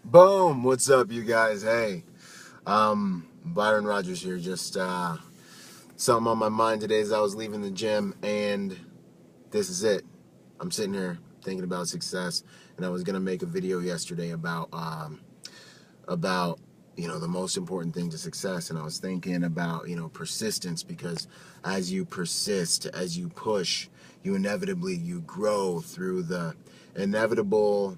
Boom! What's up, you guys? Hey, Byron Rogers here. Just something on my mind today as I was leaving the gym, and this is it. I'm sitting here thinking about success, and I was gonna make a video yesterday about the most important thing to success, and I was thinking about persistence, because as you persist, as you push, you grow through the inevitable.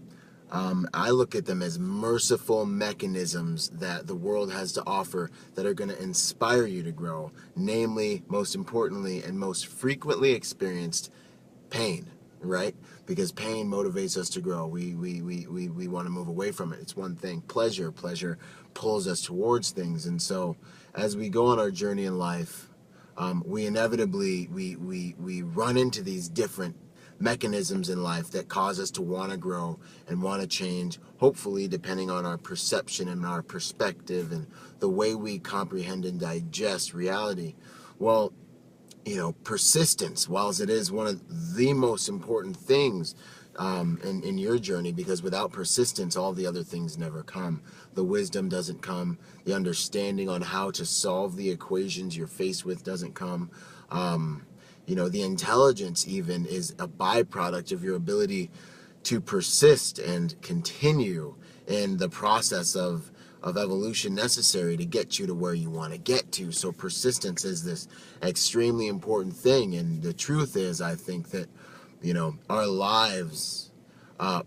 I look at them as merciful mechanisms that the world has to offer that are going to inspire you to grow, namely, most importantly, and most frequently experienced, pain, right? Because pain motivates us to grow. We want to move away from it. It's one thing. Pleasure pulls us towards things. And so as we go on our journey in life, we inevitably we run into these different mechanisms in life that cause us to want to grow and want to change, hopefully depending on our perception and our perspective and the way we comprehend and digest reality. Well, persistence, whilst it is one of the most important things in your journey, because without persistence, all the other things never come. The wisdom doesn't come. The understanding on how to solve the equations you're faced with doesn't come. The intelligence even is a byproduct of your ability to persist and continue in the process of evolution necessary to get you to where you want to get to. So persistence is this extremely important thing. And the truth is, I think that, our lives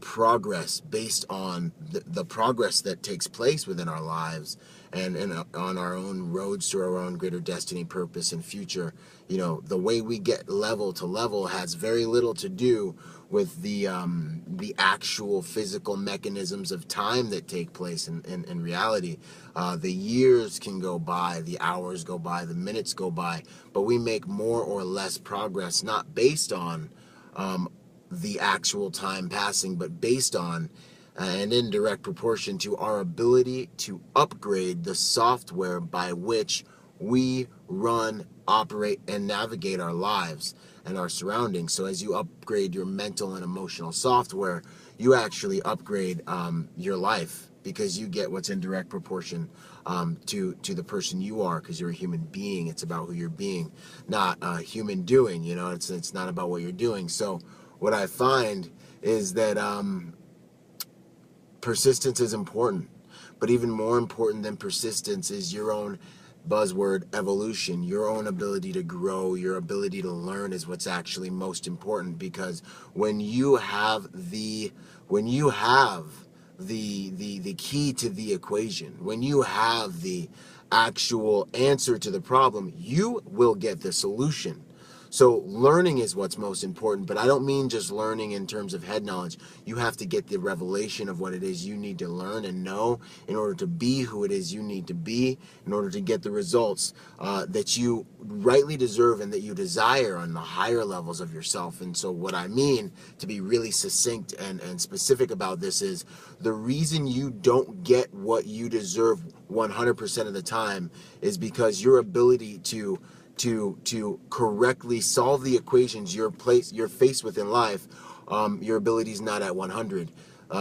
progress based on the progress that takes place within our lives and on our own roads to our own greater destiny, purpose, and future. The way we get level to level has very little to do with the actual physical mechanisms of time that take place in reality. The years can go by, the hours go by, the minutes go by, but we make more or less progress, not based on the actual time passing, but based on and in direct proportion to our ability to upgrade the software by which we run, operate, and navigate our lives and our surroundings. So as you upgrade your mental and emotional software, you actually upgrade your life, because you get what's in direct proportion to the person you are, because you're a human being. It's about who you're being, not a human doing. It's not about what you're doing. So what I find is that persistence is important, but even more important than persistence is your own buzzword evolution. Your own ability to grow, your ability to learn is what's actually most important, because when you have the key to the equation, when you have the actual answer to the problem, you will get the solution. So learning is what's most important, but I don't mean just learning in terms of head knowledge. You have to get the revelation of what it is you need to learn and know in order to be who it is you need to be, in order to get the results that you rightly deserve and that you desire on the higher levels of yourself. And so what I mean, to be really succinct and specific about this, is the reason you don't get what you deserve 100% of the time is because your ability to correctly solve the equations you're faced with in life, your ability is not at 100.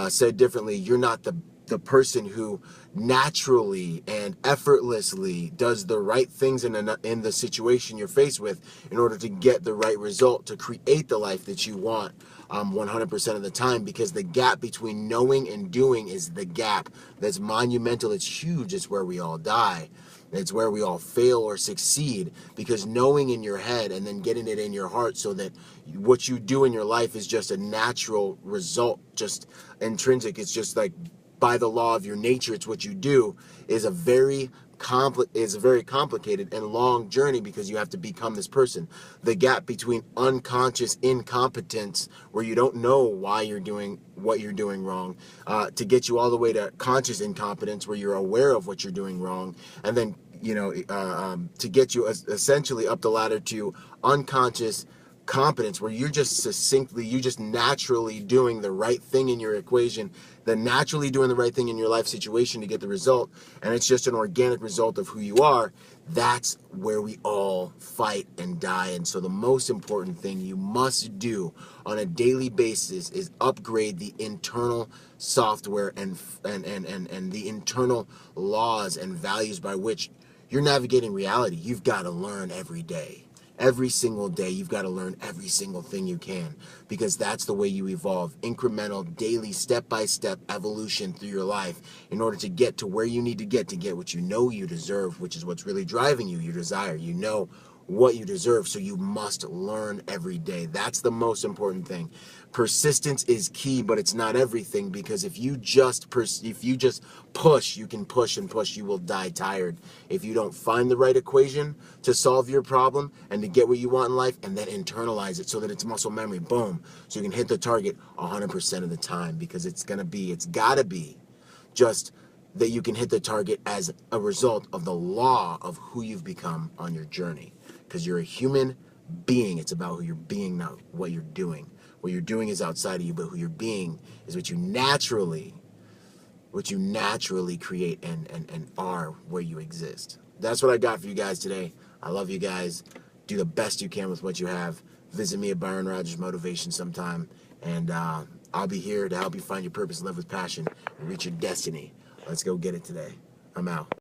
Said differently, you're not the person who naturally and effortlessly does the right things in the situation you're faced with in order to get the right result, to create the life that you want 100% of the time, because the gap between knowing and doing is the gap that's monumental. It's huge. It's where we all die. It's where we all fail or succeed, because knowing in your head and then getting it in your heart so that what you do in your life is just a natural result, just intrinsic. It's just like by the law of your nature, it's what you do, is a very complicated and long journey, because you have to become this person. The gap between unconscious incompetence, where you don't know why you're doing what you're doing wrong, to get you all the way to conscious incompetence, where you're aware of what you're doing wrong, and then to get you essentially up the ladder to unconscious competence where you're just naturally doing the right thing in your equation, naturally doing the right thing in your life situation to get the result, and it's just an organic result of who you are. That's where we all fight and die. And so the most important thing you must do on a daily basis is upgrade the internal software and the internal laws and values by which you're navigating reality. You've got to learn every day. Every single day, you've got to learn every single thing you can, because that's the way you evolve. Incremental, daily, step-by-step evolution through your life in order to get to where you need to get what you know you deserve, which is what's really driving you, your desire. You know what you deserve, so you must learn every day. That's the most important thing. Persistence is key, but it's not everything, because if you just push, you can push and push, you will die tired. If you don't find the right equation to solve your problem and to get what you want in life, and then internalize it so that it's muscle memory, boom, so you can hit the target 100% of the time, because it's gotta be just that you can hit the target as a result of the law of who you've become on your journey. Because you're a human being. It's about who you're being, not what you're doing. What you're doing is outside of you, but who you're being is what you naturally create and are where you exist. That's what I got for you guys today. I love you guys. Do the best you can with what you have. Visit me at Byron Rogers Motivation sometime, and I'll be here to help you find your purpose, live with passion, and reach your destiny. Let's go get it today. I'm out.